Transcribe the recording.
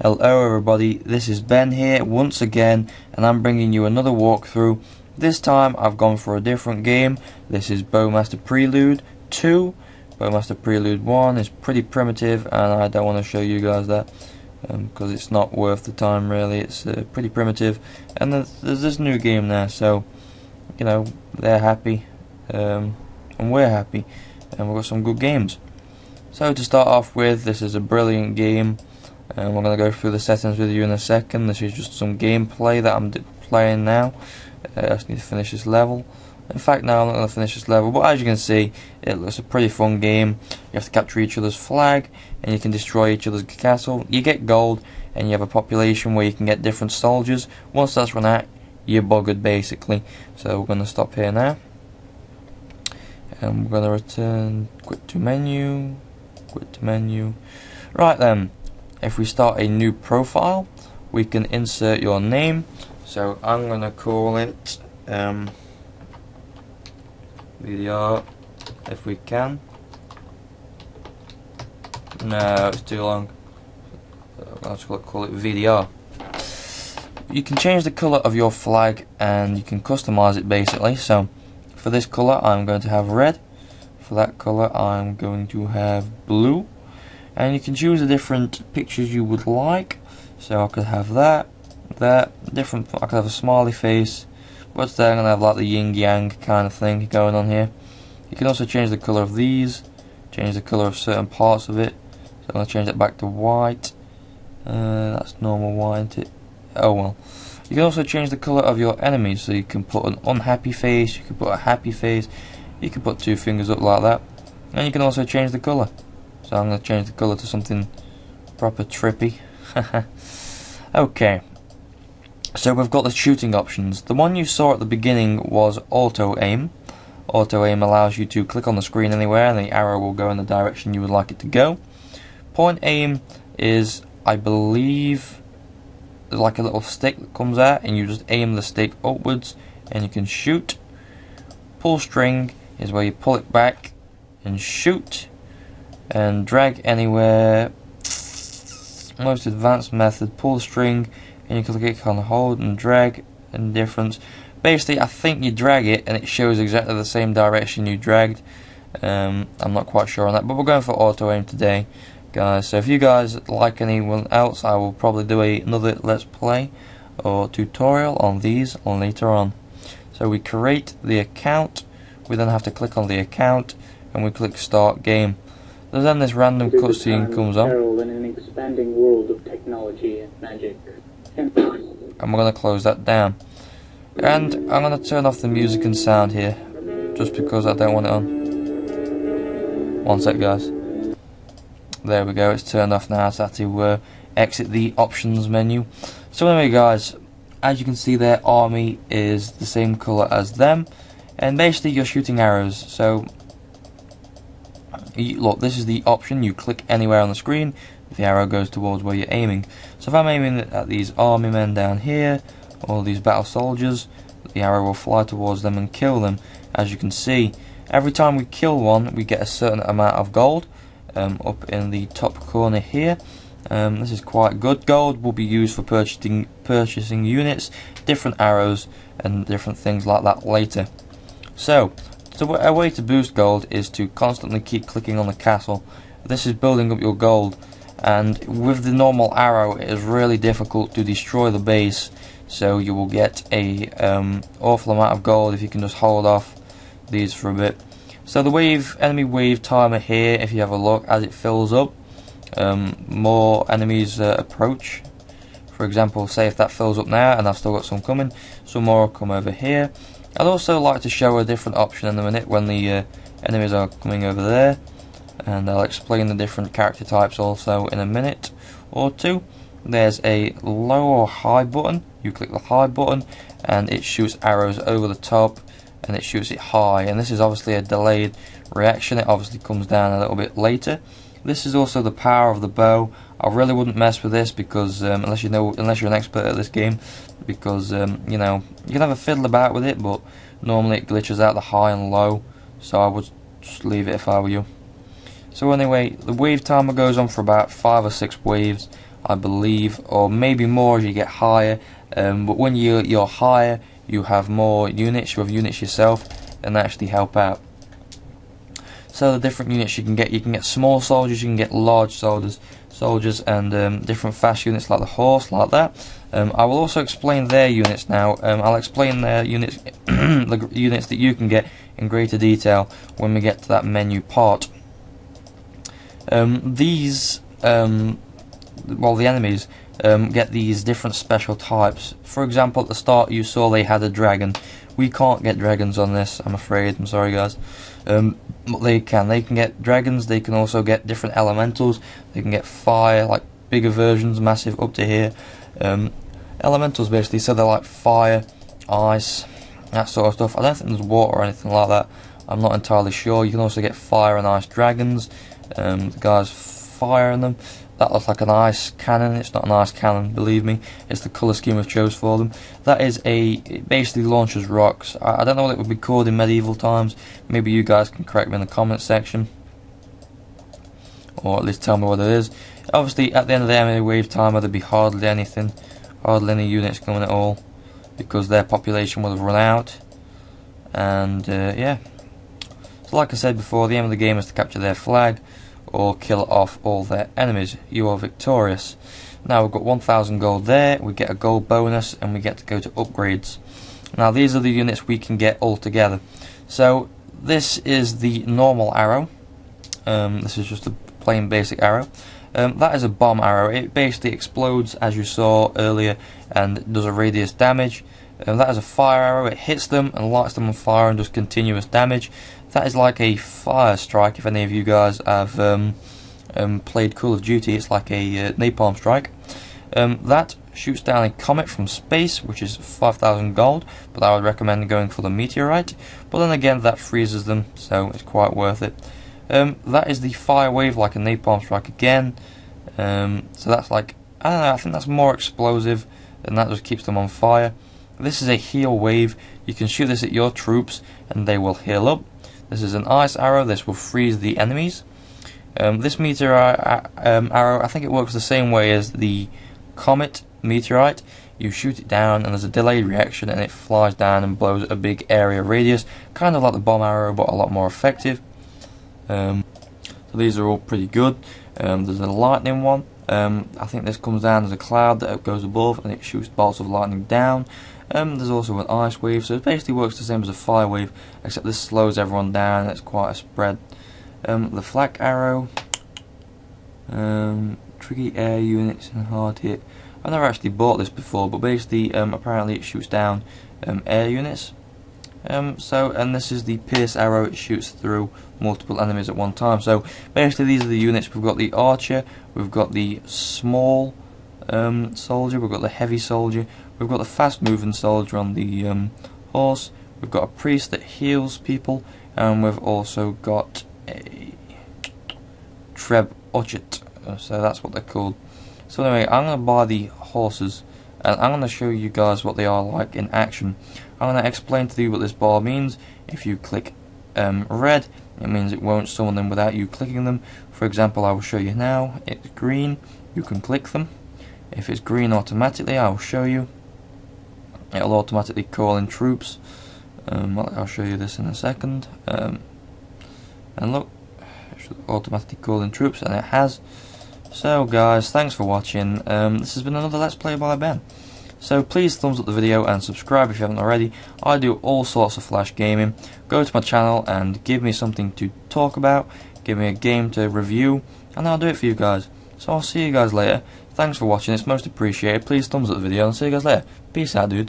Hello everybody, this is Ben here once again, and I'm bringing you another walkthrough. This time I've gone for a different game. This is BowMaster Prelude 2. BowMaster Prelude 1 is pretty primitive, and I don't want to show you guys that because it's not worth the time really. It's pretty primitive, and there's this new game there, so you know, they're happy and we're happy, and we've got some good games. So to start off with, this is a brilliant game. And we're going to go through the settings with you in a second. This is just some gameplay that I'm playing now. I just need to finish this level. In fact, no, I'm not going to finish this level, but as you can see, it looks a pretty fun game. You have to capture each other's flag, and you can destroy each other's castle. You get gold, and you have a population where you can get different soldiers. Once that's run out, you're buggered basically. So we're going to stop here now. And we're going to return, quit to menu. Right then. If we start a new profile, we can insert your name. So I'm going to call it VDR if we can. No, it's too long. Let's call it VDR. You can change the colour of your flag and you can customize it basically. So for this colour I'm going to have red. For that colour I'm going to have blue. And you can choose the different pictures you would like. So I could have that, different. I could have a smiley face. What's there? I'm gonna have like the yin yang kind of thing going on here. You can also change the color of these, change the color of certain parts of it. So I'm gonna change that back to white. That's normal white, isn't it? Oh well. You can also change the color of your enemies. So you can put an unhappy face. You can put a happy face. You can put two fingers up like that, and you can also change the color. So I'm going to change the colour to something proper trippy. Okay. So we've got the shooting options. The one you saw at the beginning was auto aim. Auto aim allows you to click on the screen anywhere and the arrow will go in the direction you would like it to go. Point aim is, I believe, like a little stick that comes out and you just aim the stick upwards and you can shoot. Pull string is where you pull it back and shoot. And drag anywhere. Most advanced method, pull the string and you can click on hold and drag and difference. Basically I think you drag it and it shows exactly the same direction you dragged. I'm not quite sure on that, but we're going for auto aim today, guys. So if you guys like anyone else, I will probably do another let's play or tutorial on these later on. So we create the account, we then have to click on the account and we click start game. Then this random cutscene comes on. In an expanding world of technology and magic. And we're going to close that down. And I'm going to turn off the music and sound here, just because I don't want it on. One sec, guys. There we go, it's turned off now, so I have to exit the options menu. So anyway guys, as you can see their army is the same colour as them. And basically you're shooting arrows, so look, this is the option. You click anywhere on the screen, the arrow goes towards where you're aiming. So if I'm aiming at these army men down here, or these battle soldiers, the arrow will fly towards them and kill them. As you can see, every time we kill one, we get a certain amount of gold up in the top corner here. This is quite good. Gold will be used for purchasing units, different arrows, and different things like that later. So a way to boost gold is to constantly keep clicking on the castle. This is building up your gold, and with the normal arrow it is really difficult to destroy the base, so you will get a awful amount of gold if you can just hold off these for a bit. So the enemy wave timer here, if you have a look, as it fills up, more enemies approach. For example, say if that fills up now and I've still got some coming, some more will come over here. I'd also like to show a different option in a minute when the enemies are coming over there, and I'll explain the different character types also in a minute or two. There's a low or high button. You click the high button and it shoots arrows over the top and it shoots it high, and this is obviously a delayed reaction. It obviously comes down a little bit later. This is also the power of the bow. I really wouldn't mess with this because unless you're an expert at this game, because you know, you can have a fiddle about with it, but normally it glitches out the high and low, so I would just leave it if I were you. So anyway, the wave timer goes on for about 5 or 6 waves. I believe, or maybe more as you get higher. But when you're higher, you have more units. You have units yourself, and they actually help out. So the different units you can get small soldiers, you can get large soldiers, and different fast units like the horse, like that. I will also explain their units now. I'll explain their units, the units that you can get in greater detail when we get to that menu part. The enemies get these different special types. For example, at the start you saw they had a dragon. We can't get dragons on this, I'm afraid. I'm sorry, guys. But they can get dragons. They can also get different elementals. They can get fire, like bigger versions, massive up to here. Elementals basically, so they're like fire, ice, that sort of stuff. I don't think there's water or anything like that. I'm not entirely sure. You can also get fire and ice dragons. The guys firing them. That looks like an ice cannon. It's not an ice cannon, believe me. It's the colour scheme I've chose for them. That is it basically launches rocks. I don't know what it would be called in medieval times. Maybe you guys can correct me in the comments section, or at least tell me what it is. Obviously, at the end of the enemy wave timer, there'd be hardly any units coming at all, because their population would have run out. And yeah. So like I said before, the aim of the game is to capture their flag, or kill off all their enemies. You are victorious. Now we've got 1,000 gold there, we get a gold bonus, and we get to go to upgrades. Now these are the units we can get all together. So this is the normal arrow. This is just a plain basic arrow. That is a bomb arrow. It basically explodes, as you saw earlier, and does a radius damage. That is a fire arrow. It hits them and lights them on fire and does continuous damage. That is like a fire strike. If any of you guys have played Call of Duty, it's like a napalm strike. That shoots down a comet from space, which is 5,000 gold, but I would recommend going for the meteorite. But then again, that freezes them, so it's quite worth it. That is the fire wave, like a napalm strike again. So that's like, I don't know, I think that's more explosive, and that just keeps them on fire. This is a heal wave. You can shoot this at your troops, and they will heal up. This is an ice arrow. This will freeze the enemies. This meteorite arrow, I think it works the same way as the comet meteorite. You shoot it down, and there's a delayed reaction, and it flies down and blows a big area radius, kind of like the bomb arrow, but a lot more effective. So these are all pretty good. There's a lightning one. I think this comes down as a cloud that goes above, and it shoots bolts of lightning down. There's also an ice wave, so it basically works the same as a fire wave, except this slows everyone down, and it's quite a spread. The flak arrow, tricky air units and hard hit. I've never actually bought this before, but basically apparently it shoots down air units. And this is the pierce arrow. It shoots through multiple enemies at one time. So basically these are the units. We've got the archer, we've got the small soldier, we've got the heavy soldier, we've got the fast moving soldier on the horse, we've got a priest that heals people, and we've also got a trebuchet, so that's what they're called. So anyway, I'm going to buy the horses, and I'm going to show you guys what they are like in action. I'm going to explain to you what this bar means. If you click red, it means it won't summon them without you clicking them. For example, I will show you now. It's green, you can click them. If it's green automatically, I will show you. It'll automatically call in troops. I'll show you this in a second. And look, it should automatically call in troops, and it has. So guys, thanks for watching. This has been another Let's Play by Ben. So please thumbs up the video and subscribe if you haven't already. I do all sorts of Flash gaming. Go to my channel and give me something to talk about. Give me a game to review, and I'll do it for you guys. So I'll see you guys later. Thanks for watching, it's most appreciated. Please thumbs up the video, and see you guys later. Peace out, dudes.